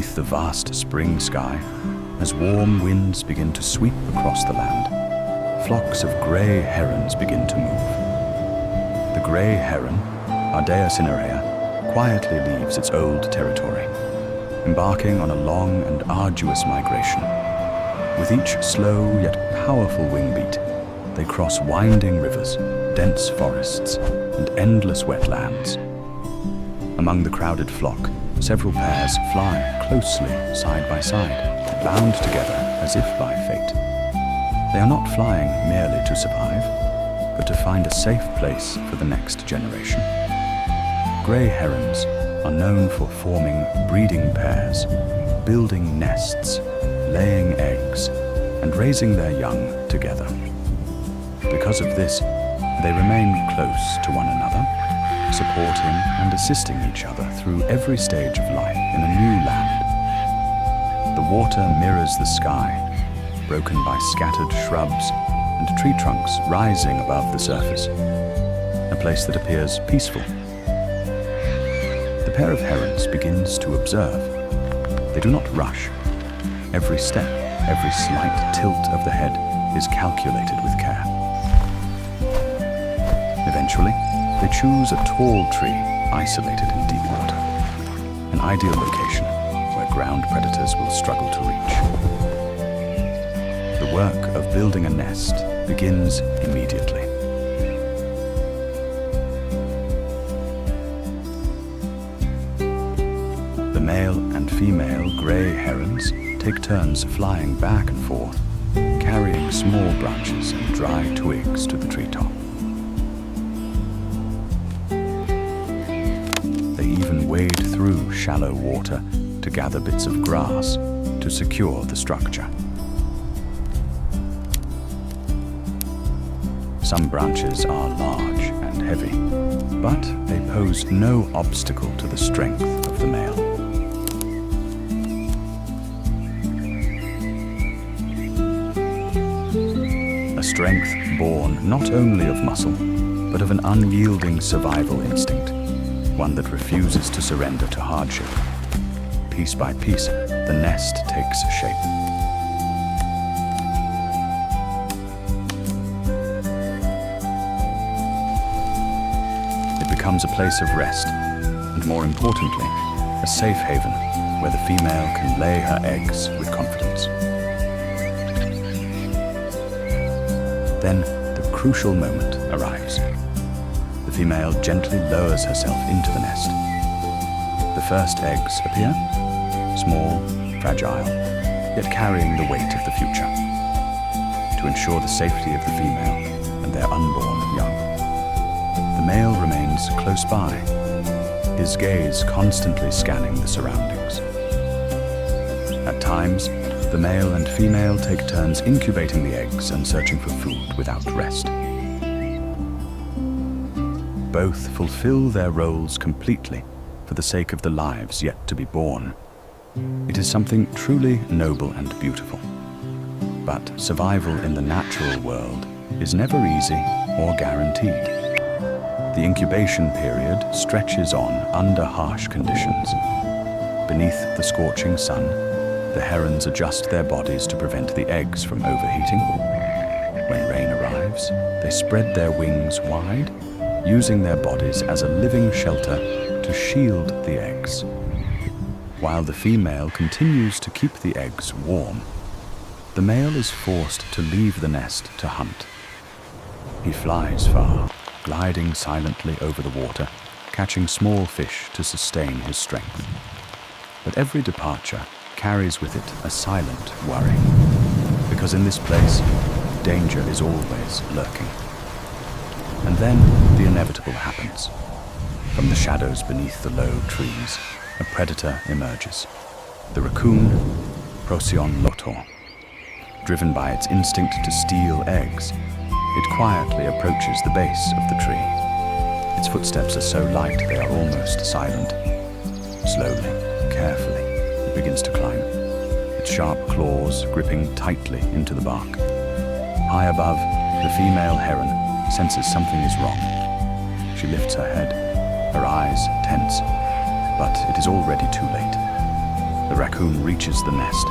beneath the vast spring sky, as warm winds begin to sweep across the land, flocks of grey herons begin to move. The grey heron, Ardea cinerea, quietly leaves its old territory, embarking on a long and arduous migration. With each slow yet powerful wing beat, they cross winding rivers, dense forests, and endless wetlands. Among the crowded flock, several pairs fly closely side by side, bound together as if by fate. They are not flying merely to survive, but to find a safe place for the next generation. Grey herons are known for forming breeding pairs, building nests, laying eggs, and raising their young together. Because of this, they remain close to one another, supporting and assisting each other through every stage of life in a new land. The water mirrors the sky, broken by scattered shrubs and tree trunks rising above the surface, a place that appears peaceful. The pair of herons begins to observe. They do not rush. Every step, every slight tilt of the head is calculated with care. Eventually, they choose a tall tree isolated in deep water, an ideal location where ground predators will struggle to reach. The work of building a nest begins immediately. The male and female grey herons take turns flying back and forth, carrying small branches and dry twigs to the treetop. They even wade through shallow water to gather bits of grass to secure the structure. Some branches are large and heavy, but they pose no obstacle to the strength of the male. A strength born not only of muscle, but of an unyielding survival instinct, one that refuses to surrender to hardship. Piece by piece, the nest takes shape. It becomes a place of rest, and more importantly, a safe haven where the female can lay her eggs with confidence. Then the crucial moment arrives. The female gently lowers herself into the nest. The first eggs appear, small, fragile, yet carrying the weight of the future, to ensure the safety of the female and their unborn young. The male remains close by, his gaze constantly scanning the surroundings. At times, the male and female take turns incubating the eggs and searching for food without rest. Both fulfill their roles completely for the sake of the lives yet to be born. It is something truly noble and beautiful. But survival in the natural world is never easy or guaranteed. The incubation period stretches on under harsh conditions. Beneath the scorching sun, the herons adjust their bodies to prevent the eggs from overheating. When rain arrives, they spread their wings wide, using their bodies as a living shelter to shield the eggs, while the female continues to keep the eggs warm. The male is forced to leave the nest to hunt. He flies far, gliding silently over the water, catching small fish to sustain his strength. But every departure carries with it a silent worry, because in this place, danger is always lurking. And then the inevitable happens. From the shadows beneath the low trees, a predator emerges. The raccoon, Procyon lotor. Driven by its instinct to steal eggs, it quietly approaches the base of the tree. Its footsteps are so light they are almost silent. Slowly, carefully, it begins to climb, its sharp claws gripping tightly into the bark. High above, the female heron senses something is wrong. She lifts her head, her eyes tense, but it is already too late. The raccoon reaches the nest.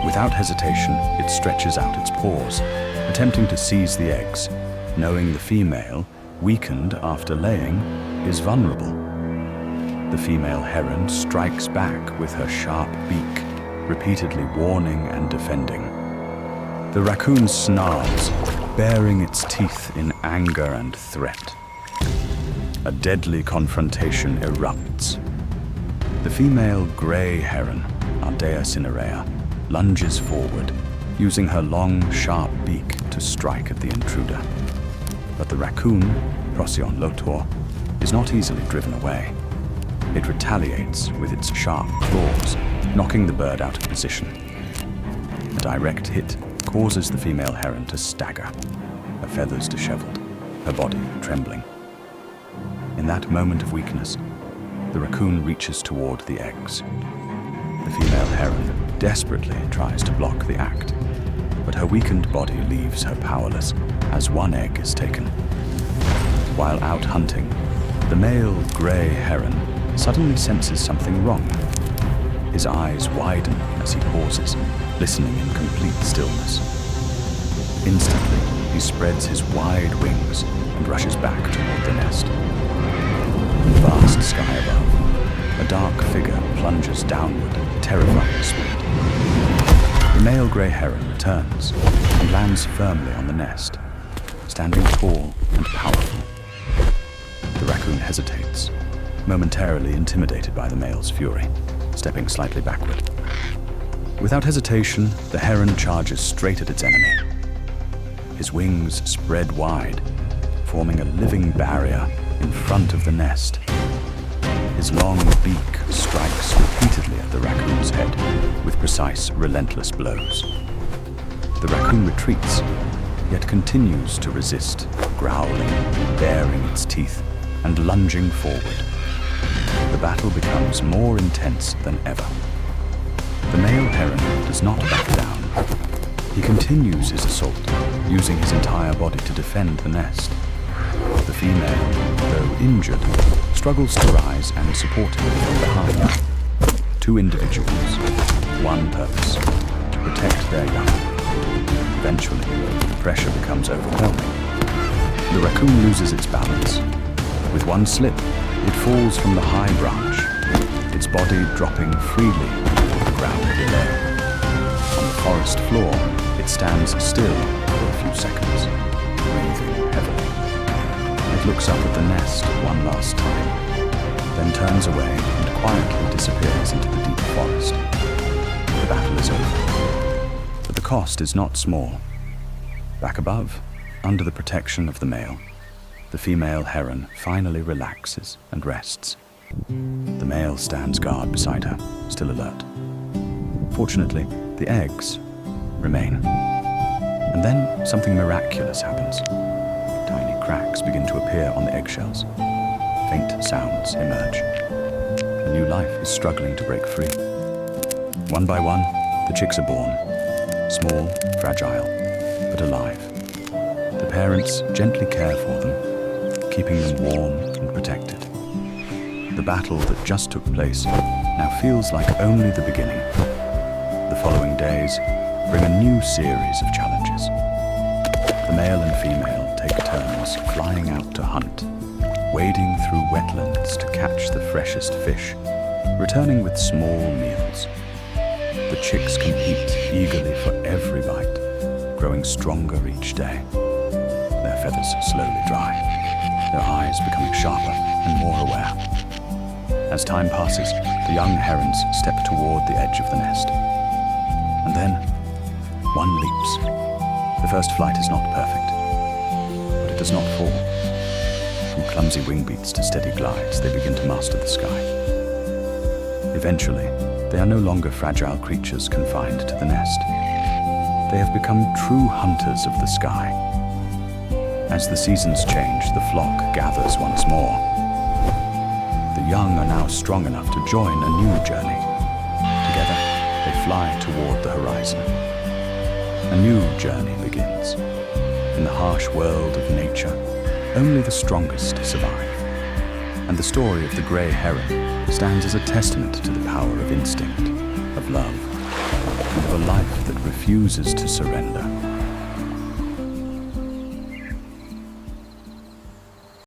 Without hesitation, it stretches out its paws, attempting to seize the eggs, knowing the female, weakened after laying, is vulnerable. The female heron strikes back with her sharp beak, repeatedly warning and defending. The raccoon snarls, baring its teeth in anger and threat. A deadly confrontation erupts. The female grey heron, Ardea cinerea, lunges forward, using her long, sharp beak to strike at the intruder. But the raccoon, Procyon lotor, is not easily driven away. It retaliates with its sharp claws, knocking the bird out of position. A direct hit causes the female heron to stagger, her feathers disheveled, her body trembling. In that moment of weakness, the raccoon reaches toward the eggs. The female heron desperately tries to block the act, but her weakened body leaves her powerless as one egg is taken. While out hunting, the male grey heron suddenly senses something wrong. His eyes widen as he pauses, listening in complete stillness. Instantly, he spreads his wide wings and rushes back toward the nest. In the vast sky above, a dark figure plunges downward at terrifying speed. The male grey heron returns and lands firmly on the nest, standing tall and powerful. The raccoon hesitates, momentarily intimidated by the male's fury, stepping slightly backward. Without hesitation, the heron charges straight at its enemy. His wings spread wide, forming a living barrier in front of the nest. His long beak strikes repeatedly at the raccoon's head with precise, relentless blows. The raccoon retreats, yet continues to resist, growling, baring its teeth, and lunging forward. The battle becomes more intense than ever. The male heron does not back down. He continues his assault, using his entire body to defend the nest. The female, though injured, struggles to rise and support him from behind. Two individuals, one purpose: to protect their young. Eventually, the pressure becomes overwhelming. The raccoon loses its balance. With one slip, it falls from the high branch, its body dropping freely to the ground below. On the forest floor, it stands still for a few seconds, breathing heavily. It looks up at the nest one last time, then turns away and quietly disappears into the deep forest. The battle is over, but the cost is not small. Back above, under the protection of the male, the female heron finally relaxes and rests. The male stands guard beside her, still alert. Fortunately, the eggs remain. And then something miraculous happens. Tiny cracks begin to appear on the eggshells. Faint sounds emerge. A new life is struggling to break free. One by one, the chicks are born. Small, fragile, but alive. The parents gently care for them, keeping them warm and protected. The battle that just took place now feels like only the beginning. The following days bring a new series of challenges. The male and female take turns flying out to hunt, wading through wetlands to catch the freshest fish, returning with small meals. The chicks compete eagerly for every bite, growing stronger each day. Their feathers slowly dry, their eyes becoming sharper and more aware. As time passes, the young herons step toward the edge of the nest. And then, one leaps. The first flight is not perfect, but it does not fall. From clumsy wing beats to steady glides, they begin to master the sky. Eventually, they are no longer fragile creatures confined to the nest. They have become true hunters of the sky. As the seasons change, the flock gathers once more. The young are now strong enough to join a new journey. Together, they fly toward the horizon. A new journey begins. In the harsh world of nature, only the strongest survive. And the story of the grey heron stands as a testament to the power of instinct. of love, and of a life that refuses to surrender.